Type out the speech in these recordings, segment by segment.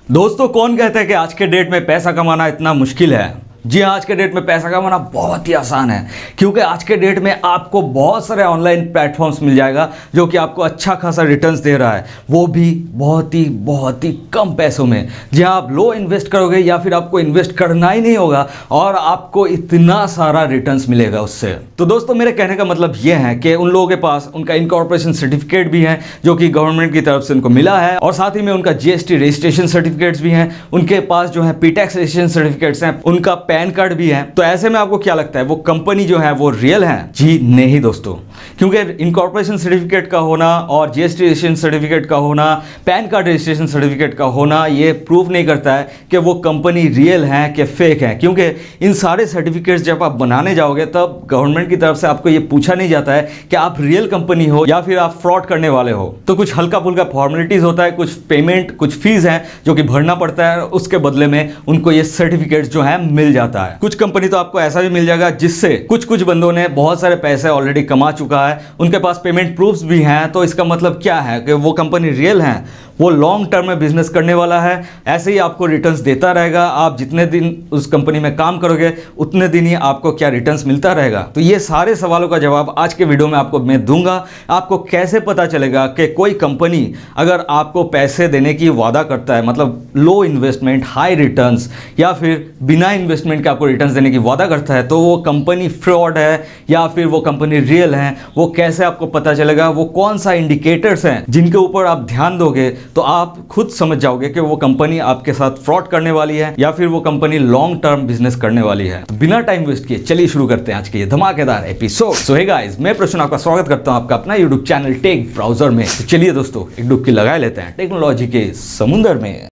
दोस्तों, कौन कहता है कि आज के डेट में पैसा कमाना इतना मुश्किल है। जी हाँ, आज के डेट में पैसा कमाना बहुत ही आसान है, क्योंकि आज के डेट में आपको बहुत सारे ऑनलाइन प्लेटफॉर्म्स मिल जाएगा जो कि आपको अच्छा खासा रिटर्न्स दे रहा है, वो भी बहुत ही कम पैसों में। जहाँ आप लो इन्वेस्ट करोगे या फिर आपको इन्वेस्ट करना ही नहीं होगा और आपको इतना सारा रिटर्न्स मिलेगा उससे। तो दोस्तों, मेरे कहने का मतलब ये है कि उन लोगों के पास उनका इनकॉर्पोरेशन सर्टिफिकेट भी है जो कि गवर्नमेंट की तरफ से उनको मिला है, और साथ ही में उनका जीएसटी रजिस्ट्रेशन सर्टिफिकेट्स भी हैं, उनके पास जो है पीटैक्स रजिस्ट्रेशन सर्टिफिकेट्स हैं, उनका पैन कार्ड भी है। तो ऐसे में आपको क्या लगता है, वो कंपनी जो है वो रियल है? जी नहीं दोस्तों, क्योंकि इनकॉर्पोरेशन सर्टिफिकेट का होना और जीएसटी रजिस्ट्रेशन सर्टिफिकेट का होना, पैन कार्ड रजिस्ट्रेशन सर्टिफिकेट का होना, ये प्रूव नहीं करता है कि वो कंपनी रियल है कि फेक है। क्योंकि इन सारे सर्टिफिकेट्स जब आप बनाने जाओगे तब गवर्नमेंट की तरफ से आपको ये पूछा नहीं जाता है कि आप रियल कंपनी हो या फिर आप फ्रॉड करने वाले हो। तो कुछ हल्का फुल्का फॉर्मेलिटीज होता है, कुछ पेमेंट, कुछ फीस है जो कि भरना पड़ता है, उसके बदले में उनको ये सर्टिफिकेट जो है मिल जाता है। कुछ कंपनी तो आपको ऐसा भी मिल जाएगा जिससे कुछ बंदों ने बहुत सारे पैसे ऑलरेडी कमा चुका है, उनके पास पेमेंट प्रूफ्स भी हैं। तो इसका मतलब क्या है कि वो कंपनी रियल है, वो लॉन्ग टर्म में बिजनेस करने वाला है, ऐसे ही आपको रिटर्न्स देता रहेगा। आप जितने दिन उस कंपनी में काम करोगे उतने दिन ही आपको क्या रिटर्न्स मिलता रहेगा। तो ये सारे सवालों का जवाब आज के वीडियो में आपको मैं दूंगा। आपको कैसे पता चलेगा कि कोई कंपनी अगर आपको पैसे देने की वादा करता है, मतलब लो इन्वेस्टमेंट हाई रिटर्न्स, या फिर बिना इन्वेस्टमेंट के आपको रिटर्न्स देने की वादा करता है, तो वो कंपनी फ्रॉड है या फिर वो कंपनी रियल है, वो कैसे आपको पता चलेगा? वो कौन सा इंडिकेटर्स हैं जिनके ऊपर आप ध्यान दोगे तो आप खुद समझ जाओगे कि वो कंपनी आपके साथ फ्रॉड करने वाली है या फिर वो कंपनी लॉन्ग टर्म बिजनेस करने वाली है। तो बिना टाइम वेस्ट किए चलिए शुरू करते हैं आज के ये धमाकेदार एपिसोड। सो हे गाइस, मैं प्रश्न आपका स्वागत करता हूं आपका अपना यूट्यूब चैनल टेक ब्राउजर में। तो चलिए दोस्तों, एक डुबकी लगा लेते हैं टेक्नोलॉजी के समुंदर में।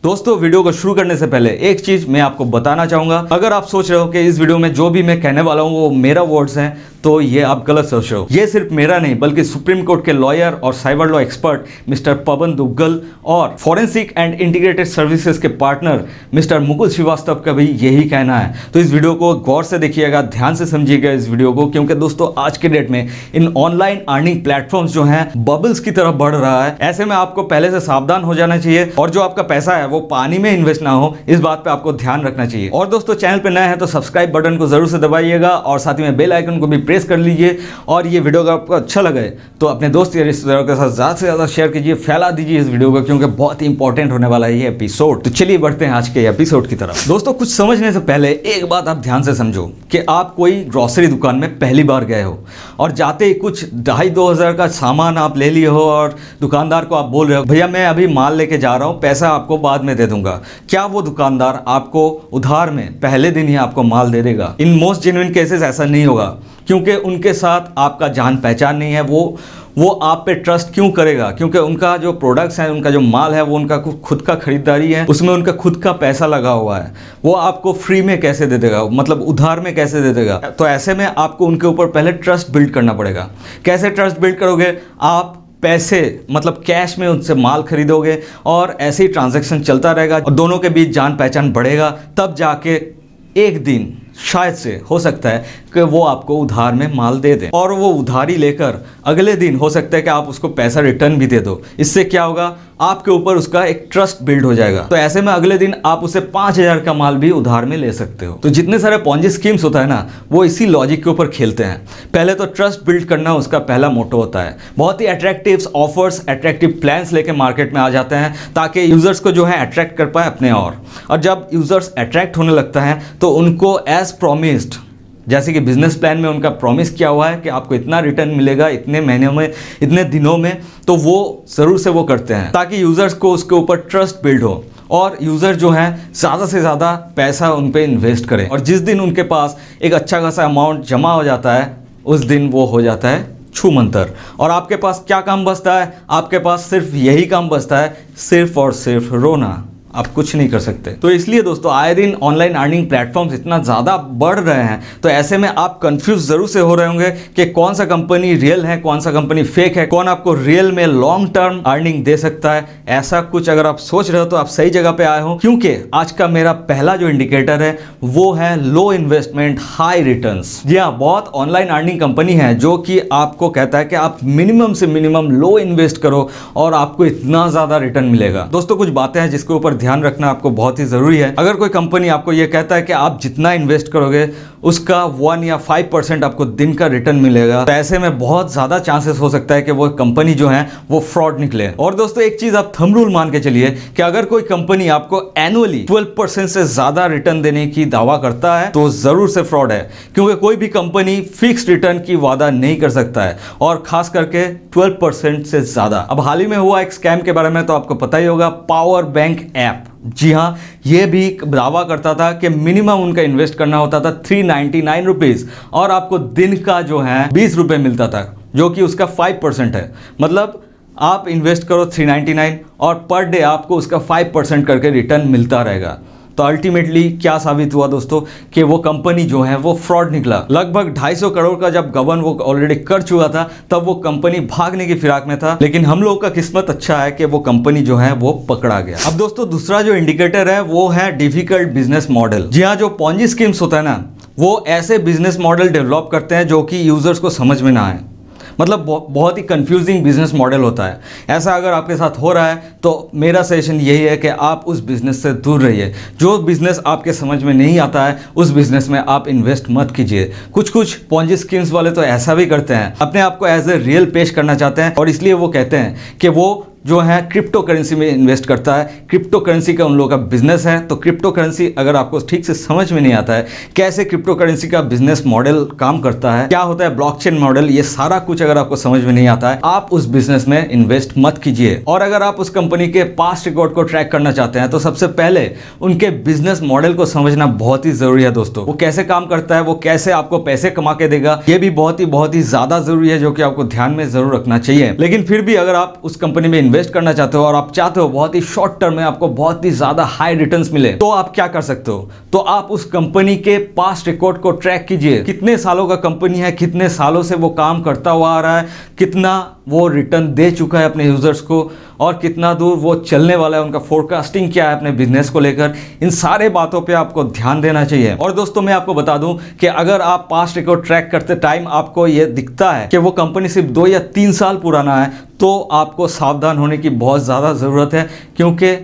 दोस्तों, वीडियो को शुरू करने से पहले एक चीज मैं आपको बताना चाहूंगा। अगर आप सोच रहे हो कि इस वीडियो में जो भी मैं कहने वाला हूं वो मेरा वर्ड्स हैं, तो ये आप गलत सोच रहे हो। ये सिर्फ मेरा नहीं बल्कि सुप्रीम कोर्ट के लॉयर और साइबर लॉ एक्सपर्ट मिस्टर पवन दुग्गल और फॉरेंसिक एंड इंटीग्रेटेड सर्विसेज के पार्टनर मिस्टर मुकुल श्रीवास्तव का भी यही कहना है। तो इस वीडियो को गौर से देखिएगा, ध्यान से समझिएगा इस वीडियो को, क्योंकि दोस्तों आज के डेट में इन ऑनलाइन अर्निंग प्लेटफॉर्म्स जो हैं बबल्स की तरफ बढ़ रहा है। ऐसे में आपको पहले से सावधान हो जाना चाहिए और जो आपका पैसा है वो पानी में इन्वेस्ट ना हो, इस बात पे आपको ध्यान रखना चाहिए। और दोस्तों, चैनल पे नए हैं तो सब्सक्राइब बटन को जरूर से दबाइएगा और साथ ही में बेल आइकन को भी प्रेस कर लीजिए। और ये वीडियो अगर आपको अच्छा लगे तो अपने दोस्त या रिश्तेदारों के साथ ज़्यादा से ज़्यादा शेयर कीजिए, फैला दीजिए इस वीडियो को, क्योंकि बहुत ही इंपॉर्टेंट होने वाला है ये एपिसोड। तो चलिए बढ़ते हैं आज के एपिसोड की तरफ। दोस्तों, कुछ समझने से पहले एक बात आप ध्यान से समझो कि आप कोई ग्रोसरी दुकान में पहली बार गए हो और जाते ही कुछ 2,500-2 हज़ार का सामान आप ले लिए हो और दुकानदार को आप बोल रहे हो, भैया मैं अभी माल लेके जा रहा हूँ, पैसा आपको बाद में दे दूंगा। क्या वो दुकानदार आपको उधार में पहले दिन ही आपको माल दे देगा? इन मोस्ट जेन्युइन केसेस ऐसा नहीं होगा, क्योंकि उनके साथ आपका जान पहचान नहीं है। वो आप पे ट्रस्ट क्यों करेगा? क्योंकि उनका जो प्रोडक्ट्स हैं, उनका जो माल है वो उनका खुद का खरीदारी है, उसमें उनका खुद का पैसा लगा हुआ है। वो आपको फ्री में कैसे दे देगा, मतलब उधार में कैसे दे देगा? तो ऐसे में आपको उनके ऊपर पहले ट्रस्ट बिल्ड करना पड़ेगा। कैसे ट्रस्ट बिल्ड करोगे? आप पैसे मतलब कैश में उनसे माल खरीदोगे और ऐसे ही ट्रांजैक्शन चलता रहेगा और दोनों के बीच जान पहचान बढ़ेगा, तब जाके एक दिन शायद से हो सकता है कि वो आपको उधार में माल दे दें, और वो उधारी लेकर अगले दिन हो सकता है कि आप उसको पैसा रिटर्न भी दे दो। इससे क्या होगा? आपके ऊपर उसका एक ट्रस्ट बिल्ड हो जाएगा। तो ऐसे में अगले दिन आप उसे 5,000 का माल भी उधार में ले सकते हो। तो जितने सारे पॉन्जी स्कीम्स होता है ना, वो इसी लॉजिक के ऊपर खेलते हैं। पहले तो ट्रस्ट बिल्ड करना उसका पहला मोटो होता है। बहुत ही अट्रैक्टिव ऑफर्स, अट्रैक्टिव प्लान्स लेके मार्केट में आ जाते हैं ताकि यूजर्स को जो है अट्रैक्ट कर पाए अपने और जब यूजर्स अट्रैक्ट होने लगता है तो उनको एज प्रॉमिस्ड, जैसे कि बिजनेस प्लान में उनका प्रॉमिस किया हुआ है कि आपको इतना रिटर्न मिलेगा इतने महीनों में, इतने दिनों में, तो वो ज़रूर से वो करते हैं ताकि यूज़र्स को उसके ऊपर ट्रस्ट बिल्ड हो और यूज़र जो है ज़्यादा से ज़्यादा पैसा उन पे इन्वेस्ट करें। और जिस दिन उनके पास एक अच्छा खासा अमाउंट जमा हो जाता है, उस दिन वो हो जाता है छू मंतर। और आपके पास क्या काम बचता है? आपके पास सिर्फ यही काम बचता है, सिर्फ और सिर्फ रोना। आप कुछ नहीं कर सकते। तो इसलिए दोस्तों आए दिन ऑनलाइन अर्निंग प्लेटफॉर्म्स इतना ज़्यादा बढ़ रहे हैं, तो ऐसे में आप कंफ्यूज जरूर से हो रहे होंगे कि कौन सा कंपनी रियल है, कौन सा कंपनी फेक है, कौन आपको रियल में लॉन्ग टर्म अर्निंग दे सकता है। ऐसा कुछ अगर आप सोच रहे हो तो आप सही जगह पे आए हो, क्योंकि आज का मेरा पहला जो इंडिकेटर है वो है लो इन्वेस्टमेंट हाई रिटर्न्स। जी हाँ, बहुत ऑनलाइन अर्निंग कंपनी है जो कि आपको कहता है कि आप मिनिमम से मिनिमम लो इन्वेस्ट करो और आपको इतना ज्यादा रिटर्न मिलेगा। दोस्तों कुछ बातें हैं जिसके ऊपर ध्यान रखना आपको बहुत ही जरूरी है। अगर कोई कंपनी आपको यह कहता है कि आप जितना इन्वेस्ट करोगे उसका 1 या 5% आपको दिन का रिटर्न मिलेगा, तो ऐसे में बहुत ज्यादा चांसेस हो सकता है कि वो कंपनी जो है वो फ्रॉड निकले। और दोस्तों एक चीज आप थंब रूल मान के चलिए कि अगर कोई कंपनी आपको एनुअली 12% से ज्यादा रिटर्न देने की दावा करता है तो जरूर से फ्रॉड है, क्योंकि कोई भी कंपनी फिक्स रिटर्न की वादा नहीं कर सकता है, और खास करके 12% से ज्यादा। अब हाल ही में हुआ एक स्कैम के बारे में तो आपको पता ही होगा, पावर बैंक ऐप। जी हाँ, यह भी दावा करता था कि मिनिमम उनका इन्वेस्ट करना होता था 399 रुपीज और आपको दिन का जो है 20 रुपए मिलता था, जो कि उसका 5% है। मतलब आप इन्वेस्ट करो 399 और पर डे आपको उसका 5% करके रिटर्न मिलता रहेगा। तो अल्टीमेटली क्या साबित हुआ दोस्तों कि वो कंपनी जो है वो फ्रॉड निकला। लगभग 250 करोड़ का जब गबन वो ऑलरेडी कर चुका था, तब वो कंपनी भागने की फिराक में था, लेकिन हम लोग का किस्मत अच्छा है कि वो कंपनी जो है वो पकड़ा गया। अब दोस्तों दूसरा जो इंडिकेटर है वो है डिफिकल्ट बिजनेस मॉडल। जी हाँ, जो पॉन्जी स्कीम्स होता है ना, वो ऐसे बिजनेस मॉडल डेवलप करते हैं जो कि यूजर्स को समझ में ना आए। मतलब बहुत ही कंफ्यूजिंग बिजनेस मॉडल होता है। ऐसा अगर आपके साथ हो रहा है तो मेरा सजेशन यही है कि आप उस बिजनेस से दूर रहिए। जो बिजनेस आपके समझ में नहीं आता है उस बिजनेस में आप इन्वेस्ट मत कीजिए। कुछ पॉन्जी स्कीम्स वाले तो ऐसा भी करते हैं, अपने आप को एज ए रियल पेश करना चाहते हैं, और इसलिए वो कहते हैं कि वो जो है क्रिप्टो करेंसी में इन्वेस्ट करता है, क्रिप्टो करेंसी का उन लोगों का बिजनेस है। तो क्रिप्टो करेंसी अगर आपको ठीक से समझ में नहीं आता है कैसे क्रिप्टो करेंसी का बिजनेस मॉडल काम करता है, क्या होता है ब्लॉकचेन मॉडल, ये सारा कुछ अगर आपको समझ में नहीं आता है, आप उस बिजनेस में इन्वेस्ट मत कीजिए। और अगर आप उस कंपनी के पास्ट रिकॉर्ड को ट्रैक करना चाहते हैं तो सबसे पहले उनके बिजनेस मॉडल को समझना बहुत ही जरूरी है दोस्तों। वो कैसे काम करता है, वो कैसे आपको पैसे कमा के देगा, ये भी बहुत ही ज्यादा जरूरी है, जो कि आपको ध्यान में जरूर रखना चाहिए। लेकिन फिर भी अगर आप उस कंपनी में इन्वेस्ट करना चाहते हो और आप चाहते हो बहुत ही शॉर्ट टर्म में आपको बहुत ही ज्यादा हाई रिटर्न्स मिले, तो आप क्या कर सकते हो, तो आप उस कंपनी के पास्ट रिकॉर्ड को ट्रैक कीजिए। कितने सालों का कंपनी है, कितने सालों से वो काम करता हुआ आ रहा है, कितना वो रिटर्न दे चुका है अपने यूजर्स को, और कितना दूर वो चलने वाला है, उनका फोरकास्टिंग क्या है अपने बिजनेस को लेकर। इन सारे बातों पे आपको ध्यान देना चाहिए। और दोस्तों मैं आपको बता दूं कि अगर आप पास्ट रिकॉर्ड ट्रैक करते टाइम आपको ये दिखता है कि वो कंपनी सिर्फ 2 या 3 साल पुराना है, तो आपको सावधान होने की बहुत ज़्यादा ज़रूरत है, क्योंकि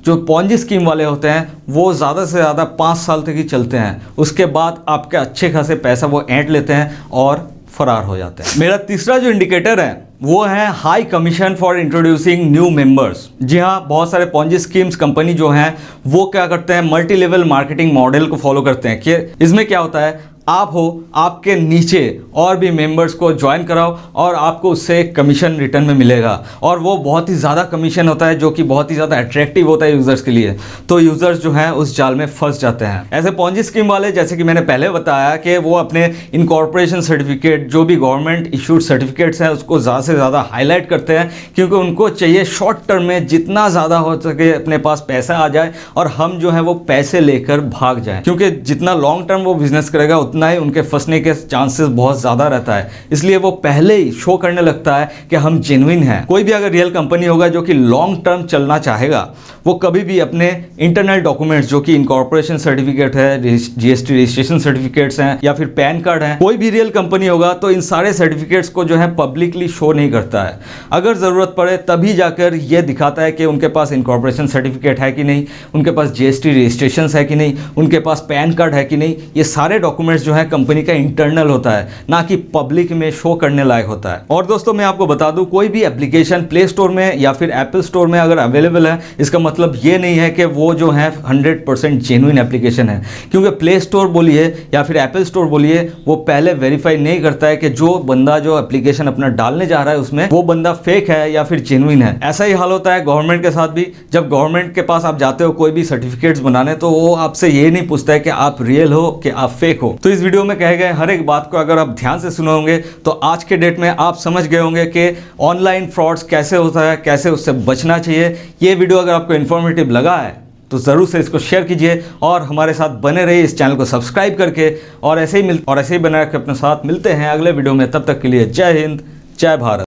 जो पॉन्जी स्कीम वाले होते हैं वो ज़्यादा से ज़्यादा 5 साल तक ही चलते हैं। उसके बाद आपके अच्छे खासे पैसा वो ऐंठ लेते हैं और फरार हो जाते हैं। मेरा तीसरा जो इंडिकेटर है वो है high commission for introducing new members. जी हाँ, बहुत सारे पॉन्जी स्कीम्स कंपनी जो हैं वो क्या करते हैं, मल्टी लेवल मार्केटिंग मॉडल को फॉलो करते हैं। कि इसमें क्या होता है, आप हो, आपके नीचे और भी मेंबर्स को ज्वाइन कराओ और आपको उससे कमीशन रिटर्न में मिलेगा, और वो बहुत ही ज़्यादा कमीशन होता है जो कि बहुत ही ज़्यादा अट्रैक्टिव होता है यूज़र्स के लिए। तो यूज़र्स जो हैं उस जाल में फंस जाते हैं। ऐसे पॉन्जी स्कीम वाले, जैसे कि मैंने पहले बताया कि वो अपने इनकॉर्पोरेशन सर्टिफिकेट, जो भी गवर्नमेंट इशूड सर्टिफिकेट्स हैं, उसको ज़्यादा से ज़्यादा हाईलाइट करते हैं, क्योंकि उनको चाहिए शॉर्ट टर्म में जितना ज़्यादा हो सके अपने पास पैसा आ जाए और हम जो है वो पैसे लेकर भाग जाएं। क्योंकि जितना लॉन्ग टर्म वो बिजनेस करेगा उतना ही उनके फंसने के चांसेस बहुत ज्यादा रहता है। इसलिए वो पहले ही शो करने लगता है कि हम जेन्युइन हैं। कोई भी अगर रियल कंपनी होगा जो कि लॉन्ग टर्म चलना चाहेगा, वो कभी भी अपने इंटरनल डॉक्यूमेंट्स, जो कि इनकॉर्पोरेशन सर्टिफिकेट है, जीएसटी रजिस्ट्रेशन सर्टिफिकेट्स हैं, या फिर पैन कार्ड है, कोई भी रियल कंपनी होगा तो इन सारे सर्टिफिकेट्स को जो है पब्लिकली शो नहीं करता है। अगर जरूरत पड़े तभी जाकर यह दिखाता है कि उनके पास इनकॉर्पोरेशन सर्टिफिकेट है कि नहीं, उनके पास जीएसटी रजिस्ट्रेशन है कि नहीं, उनके पास पैन कार्ड है कि नहीं। ये सारे डॉक्यूमेंट्स जो है कंपनी का इंटरनल होता है, ना कि पब्लिक में शो करने लायक होता है। और दोस्तों मैं आपको बता दूं, कोई भी एप्लीकेशन प्ले स्टोर में या फिर एप्पल स्टोर में अगर अवेलेबल है, इसका मतलब ये नहीं है कि वो जो है 100% जेन्युइन एप्लीकेशन है। क्योंकि प्ले स्टोर बोलिए या फिर एप्पल स्टोर बोलिए, वो पहले वेरीफाई नहीं करता है कि जो बंदा जो एप्लीकेशन अपना डालने जा रहा है उसमें वो बंदा फेक है या फिर जेन्युइन है। ऐसा ही हाल होता है गवर्नमेंट के साथ भी। जब गवर्नमेंट के पास आप जाते हो कोई भी सर्टिफिकेट्स बनाने, तो वो आपसे ये नहीं पूछता है कि आप रियल हो कि आप फेक हो। तो इस वीडियो में कहे गए हर एक बात को अगर आप ध्यान से सुने होंगे तो आज के डेट में आप समझ गए होंगे कि ऑनलाइन फ्रॉड्स कैसे होता है, कैसे उससे बचना चाहिए। ये वीडियो अगर आपको इन्फॉर्मेटिव लगा है तो ज़रूर से इसको शेयर कीजिए और हमारे साथ बने रहिए इस चैनल को सब्सक्राइब करके। और ऐसे ही बने रख के अपने साथ मिलते हैं अगले वीडियो में। तब तक के लिए जय हिंद, जय भारत।